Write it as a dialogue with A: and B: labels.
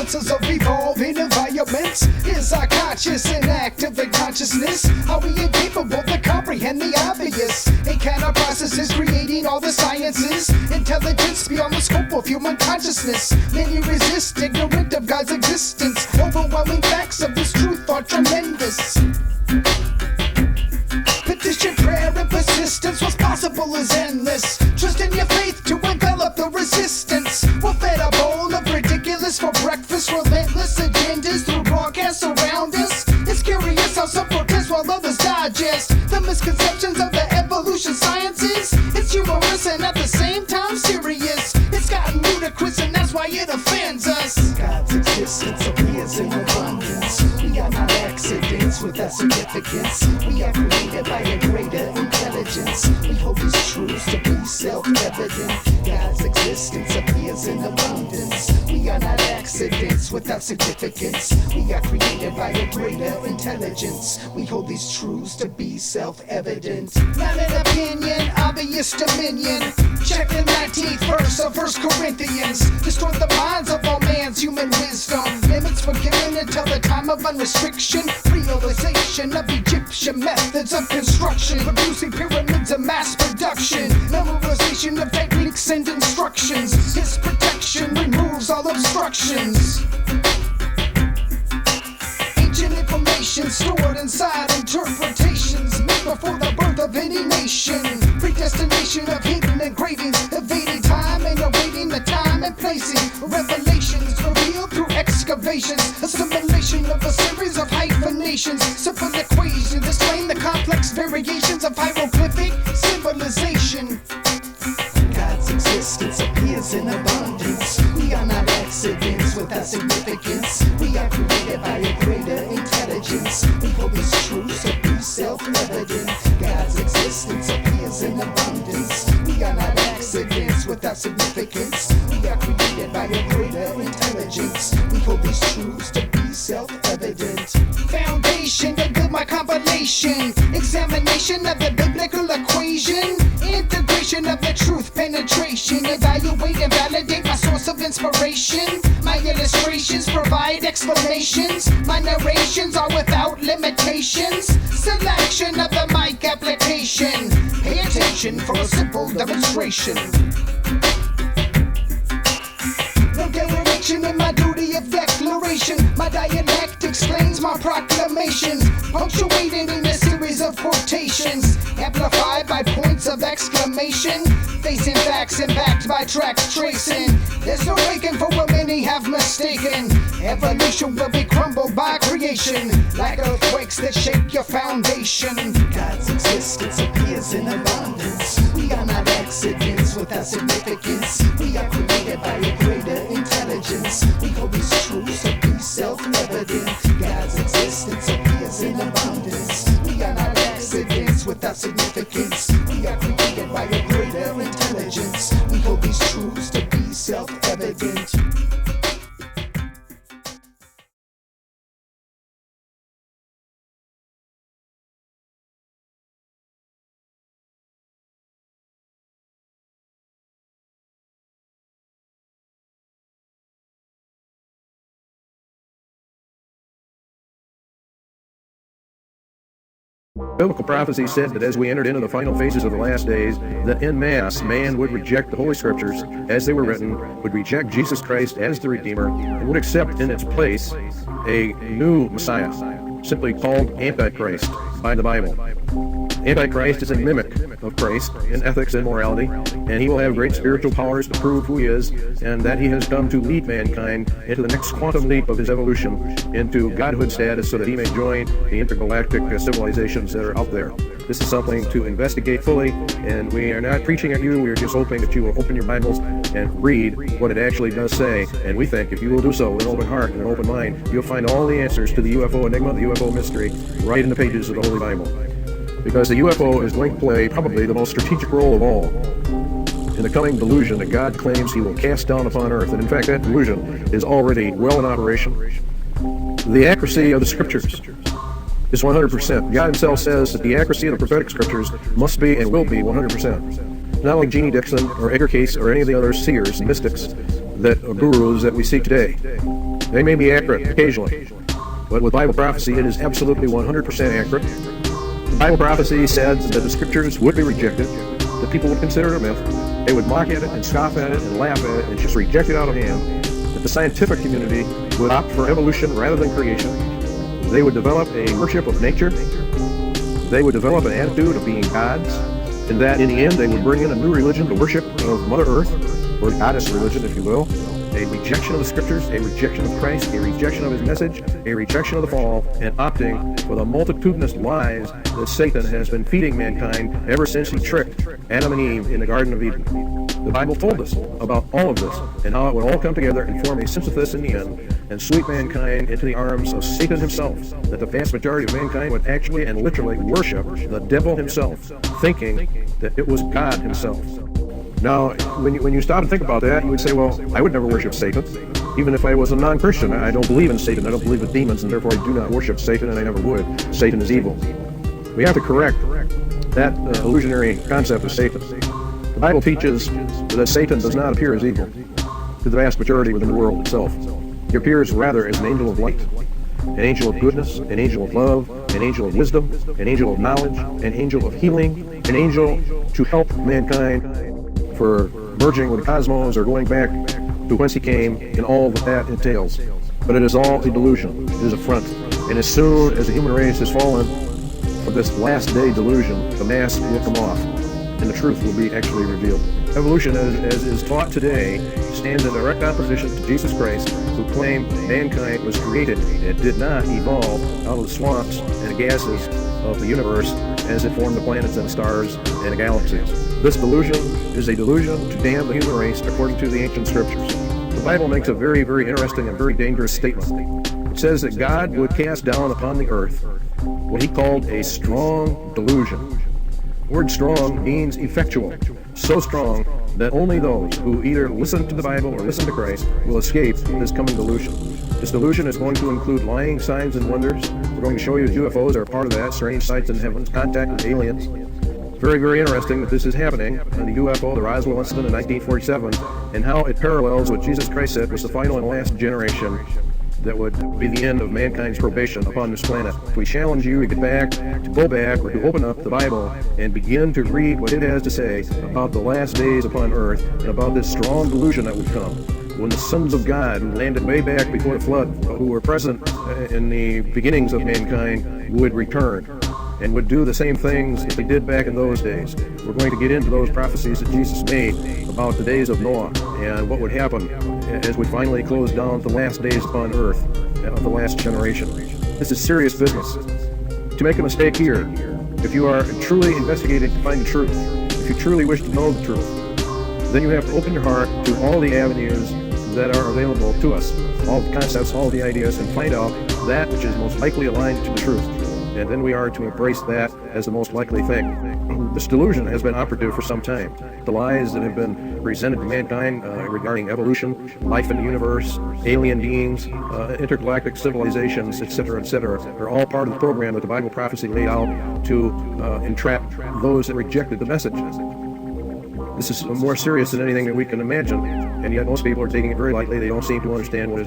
A: nuances of evolving environments. Is our conscious and active in consciousness? Are we incapable to comprehend the obvious? A kind of process is creating all the sciences. Intelligence beyond the scope of human consciousness. Many resist, ignorant of God's existence. Overwhelming facts of this truth are tremendous. Petition, prayer, and persistence. What's possible is endless. Trust in your faith to envelop the resistance. We're fed a bowl of ridiculous for breakfast. Relentless agendas through broadcasts around us. It's curious how some protest while others digest the misconceptions of the evolution sciences. It's humorous and at the same time serious. It's gotten ludicrous and that's why it offends us. God's existence appears in abundance. We are not accidents without significance. We are created by a greater intelligence. We hold these truths to be self-evident. God's existence appears in abundance. We are not accidents without significance. We are created by a greater intelligence. We hold these truths to be self-evident. Not an opinion, obvious dominion. Check the 19th verse of 1 Corinthians. Destroy the minds of all man's human wisdom. Limits forgiven until the time of unrestriction. Realization of Egyptian methods of construction. Producing pyramids of mass production. Memorization of techniques and instructions. His protection removes all obstructions. Ancient information stored inside interpretations made before the birth of any nation. Predestination of hidden engravings, evading time and awaiting the time and placing. Revelations revealed through excavations. Assimilation of a series of hyphenations. Simple equations explain the complex variations of hieroglyphic symbolization. God's existence appears in abundance. We are not accidents without significance. We are created by a greater intelligence. We hold these truths to be self-evident. God's existence appears in abundance. We are not accidents without significance. We are created by a greater intelligence. We hold these truths to be self-evident. Foundation to build my compilation. Examination of the biblical equation. Integration of the truth penetration. Evaluate and validate my source of inspiration. My illustrations provide explanations. My narrations are without limitations. Selection of the mic application. Pay attention for a simple demonstration. No dereliction in my duty of declaration. My dialect explains my proclamations, punctuated in a series of quotations, amplified by points of exclamation, facing facts and backed by tracks tracing. There's no waking for what many have mistaken. Evolution will be crumbled by creation, like earthquakes that shake your foundation. God's existence appears in abundance. We are not accidents without significance. We are created by a greater intelligence. We hold these truths to be self-evident. God's existence appears in abundance. We are not accidents without significance. We are created by a greater intelligence. We hold these truths to be self-evident.
B: Biblical prophecy said that as we entered into the final phases of the last days, that en masse man would reject the Holy Scriptures as they were written, would reject Jesus Christ as the Redeemer, and would accept in its place a new Messiah, simply called Antichrist by the Bible. Antichrist is a mimic of Christ in ethics and morality, and he will have great spiritual powers to prove who he is, and that he has come to lead mankind into the next quantum leap of his evolution into godhood status so that he may join the intergalactic civilizations that are out there. This is something to investigate fully, and we are not preaching at you. We are just hoping that you will open your Bibles and read what it actually does say. And we think if you will do so with an open heart and an open mind, you'll find all the answers to the UFO enigma, the UFO mystery, right in the pages of the Holy Bible. Because the UFO is going to play probably the most strategic role of all in the coming delusion that God claims he will cast down upon earth. And in fact, that delusion is already well in operation. The accuracy of the scriptures is 100%. God himself says that the accuracy of the prophetic scriptures must be and will be 100%. Not like Jeannie Dixon or Edgar Cayce or any of the other seers and mystics gurus that we see today. They may be accurate occasionally, but with Bible prophecy, it is absolutely 100% accurate. The Bible prophecy said that the scriptures would be rejected, that people would consider it a myth, they would mock at it and scoff at it and laugh at it and just reject it out of hand, that the scientific community would opt for evolution rather than creation. They would develop a worship of nature. They would develop an attitude of being gods, and that in the end they would bring in a new religion to worship of Mother Earth, or goddess religion, if you will. A rejection of the scriptures, a rejection of Christ, a rejection of his message, a rejection of the fall, and opting for the multitudinous lies that Satan has been feeding mankind ever since he tricked Adam and Eve in the Garden of Eden. The Bible told us about all of this and how it would all come together and form a synthesis in the end and sweep mankind into the arms of Satan himself, that the vast majority of mankind would actually and literally worship the devil himself, thinking that it was God himself. Now, when you stop and think about that, you would say, well, I would never worship Satan, even if I was a non-Christian. I don't believe in Satan, I don't believe in demons, and therefore I do not worship Satan, and I never would. Satan is evil. We have to correct that illusionary concept of Satan. The Bible teaches that Satan does not appear as evil to the vast majority within the world itself. He appears rather as an angel of light, an angel of goodness, an angel of love, an angel of wisdom, an angel of knowledge, an angel of healing, an angel to help mankind for merging with the cosmos or going back to whence he came, and all that entails. But it is all a delusion. It is a front. And as soon as the human race has fallen for this last day delusion, the mask will come off, and the truth will be actually revealed. Evolution, as is taught today, stands in direct opposition to Jesus Christ, who claimed mankind was created and did not evolve out of the swamps and the gases of the universe as it formed the planets and the stars and the galaxies. This delusion is a delusion to damn the human race according to the ancient scriptures. The Bible makes a very, very interesting and very dangerous statement. It says that God would cast down upon the earth what he called a strong delusion. The word strong means effectual, so strong that only those who either listen to the Bible or listen to Christ will escape this coming delusion. This delusion is going to include lying signs and wonders. We're going to show you that UFOs are part of that, strange sights in heavens, contact with aliens. Very, very interesting that this is happening on the UFO, the Roswell incident in 1947, and how it parallels what Jesus Christ said was the final and last generation that would be the end of mankind's probation upon this planet. We challenge you to get back, to go back, or to open up the Bible and begin to read what it has to say about the last days upon earth and about this strong delusion that would come when the sons of God, who landed way back before the flood, who were present in the beginnings of mankind, would return and would do the same things that they did back in those days. We're going to get into those prophecies that Jesus made about the days of Noah and what would happen as we finally close down the last days upon earth of the last generation. This is serious business. To make a mistake here, if you are truly investigating to find the truth, if you truly wish to know the truth, then you have to open your heart to all the avenues that are available to us, all the concepts, all the ideas, and find out that which is most likely aligned to the truth. And then we are to embrace that as the most likely thing. This delusion has been operative for some time. The lies that have been presented to mankind regarding evolution, life in the universe, alien beings, intergalactic civilizations, etc., are all part of the program that the Bible prophecy laid out to entrap those that rejected the message. This is more serious than anything that we can imagine, and yet most people are taking it very lightly. They don't seem to understand what is happening.